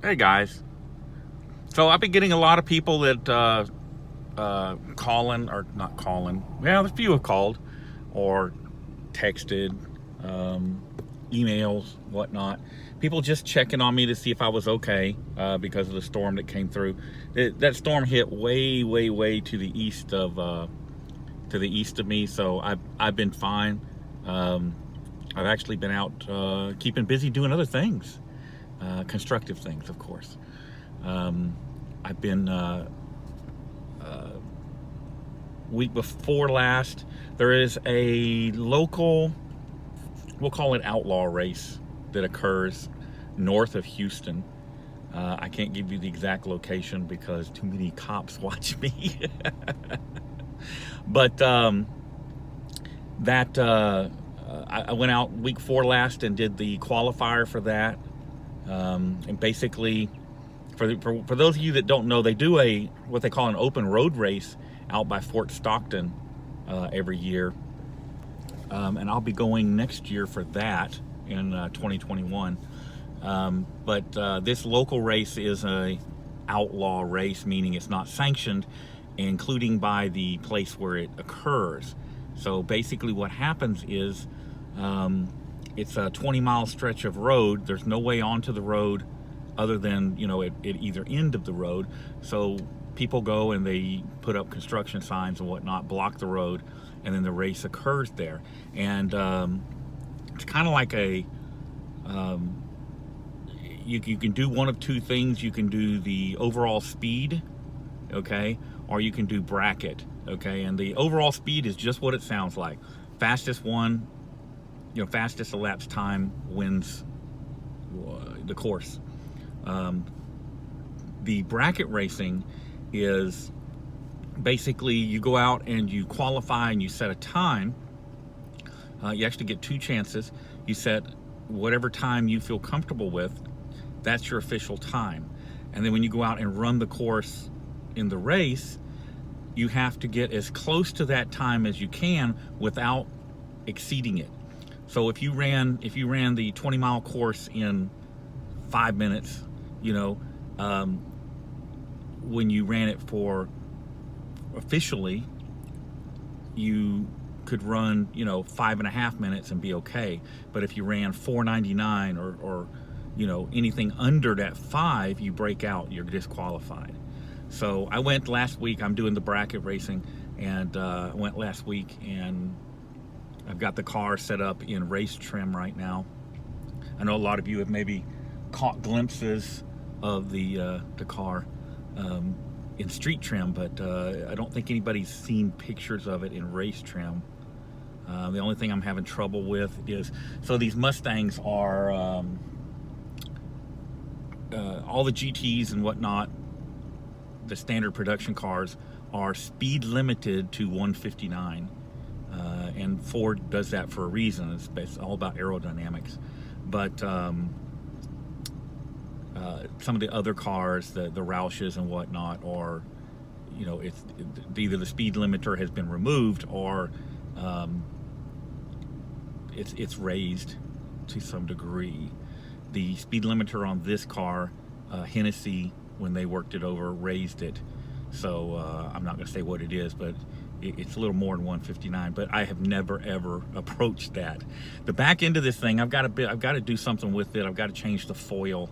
Hey guys. So I've been getting a lot of people that calling or not calling. Yeah, a few have called or texted, um, emails, whatnot. People just checking on me to see if I was okay because of the storm that came through. That storm hit way, way, way to the east of me. So I've been fine. Um, I've actually been out keeping busy doing other things, constructive things, of course. Um, I've been week before last. There is a local, we'll call it outlaw race that occurs north of Houston. I can't give you the exact location because too many cops watch me. But that I went out week 4 last and did the qualifier for that. And basically, for those of you that don't know, they do what they call an open road race out by Fort Stockton every year, and I'll be going next year for that in 2021. But this local race is a outlaw race, meaning it's not sanctioned, including by the place where it occurs. So basically, what happens is it's a 20-mile stretch of road. There's no way onto the road other than at either end of the road. So people go and they put up construction signs and whatnot, block the road, and then the race occurs there. And it's kind of like you can do one of two things. You can do the overall speed, okay, or you can do bracket, okay. And the overall speed is just what it sounds like. Fastest one, fastest elapsed time wins the course. The bracket racing is basically you go out and you qualify and you set a time. You actually get 2 chances. You set whatever time you feel comfortable with. That's your official time. And then when you go out and run the course in the race, you have to get as close to that time as you can without exceeding it. So if you ran the 20-mile course in 5 minutes, when you ran it for officially, you could run 5.5 minutes and be okay. But if you ran 4:99 or anything under that 5, you break out, you're disqualified. So I went last week. I'm doing the bracket racing, and I went last week, and I've got the car set up in race trim right now. I know a lot of you have maybe caught glimpses of the car in street trim, but I don't think anybody's seen pictures of it in race trim. The only thing I'm having trouble with is, so these Mustangs are all the GTs and whatnot, the standard production cars are speed limited to 159. And Ford does that for a reason. It's all about aerodynamics. But some of the other cars, the Roushes and whatnot, are, it's either the speed limiter has been removed or it's raised to some degree. The speed limiter on this car, Hennessy, when they worked it over, raised it. So I'm not going to say what it is, but it's a little more than 159. But I have never ever approached that. The back end of this thing, I've got to do something with it. I've got to change the foil.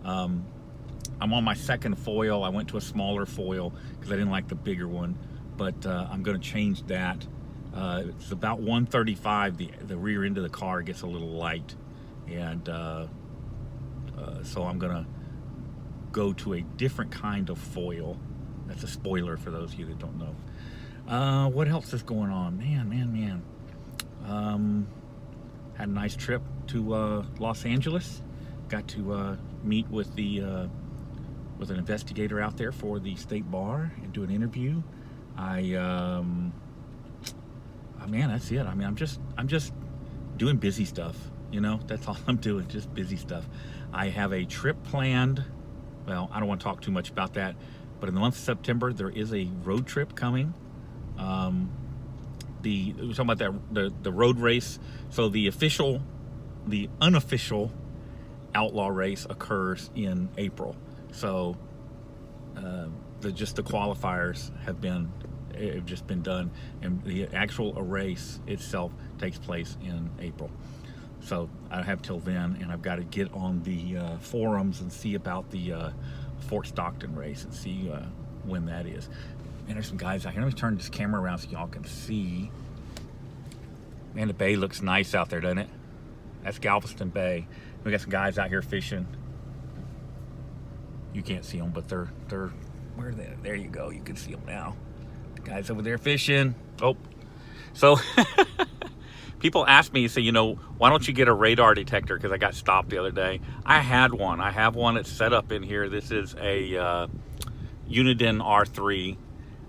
I'm on my second foil. I went to a smaller foil because I didn't like the bigger one, but I'm going to change that. It's about 135. The rear end of the car gets a little light, and so I'm going to go to a different kind of foil. That's a spoiler for those of you that don't know. What else is going on? Man. Had a nice trip to Los Angeles. Got to meet with with an investigator out there for the state bar and do an interview. Man, that's it. I mean, I'm just doing busy stuff. That's all I'm doing, just busy stuff. I have a trip planned. Well, I don't want to talk too much about that, but in the month of September, there is a road trip coming. We're talking about the road race. So the unofficial Outlaw race occurs in April. So just the qualifiers have just been done, and the actual race itself takes place in April. So I have till then, and I've got to get on the forums and see about the Fort Stockton race and see when that is. And there's some guys out here. Let me turn this camera around so y'all can see. Man, the bay looks nice out there, doesn't it? That's Galveston Bay. We got some guys out here fishing. You can't see them, but they're where are they? There you go. You can see them now. The guys over there fishing. Oh, so people ask me, say, why don't you get a radar detector? Because I got stopped the other day. I had one. I have one that's set up in here. This is a Uniden R3.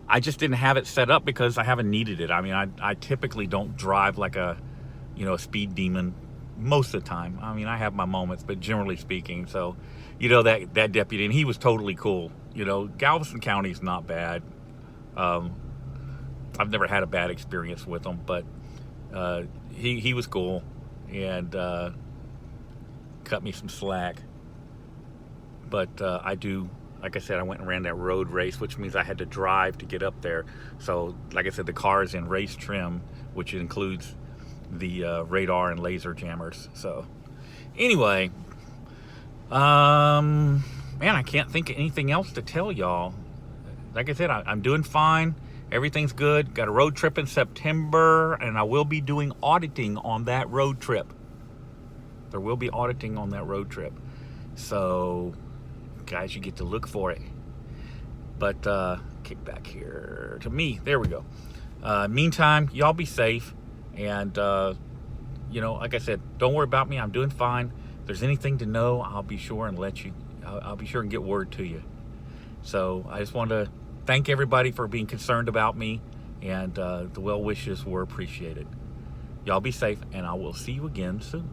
I just didn't have it set up because I haven't needed it. I mean, I typically don't drive like a speed demon most of the time. I mean, I have my moments, but generally speaking. So, that deputy, and he was totally cool. Galveston County is not bad. I've never had a bad experience with him, but he was cool and cut me some slack. But I do. Like I said, I went and ran that road race, which means I had to drive to get up there. So, like I said, the car is in race trim, which includes the radar and laser jammers. So, anyway, man, I can't think of anything else to tell y'all. Like I said, I'm doing fine. Everything's good. Got a road trip in September, and I will be doing auditing on that road trip. There will be auditing on that road trip. So, guys, you get to look for it. But kick back here to me. There we go. Meantime, y'all be safe, and like I said, don't worry about me. I'm doing fine. If there's anything to know, I'll be sure and I'll be sure and get word to you. So I just want to thank everybody for being concerned about me, and the well wishes were appreciated. Y'all be safe, and I will see you again soon.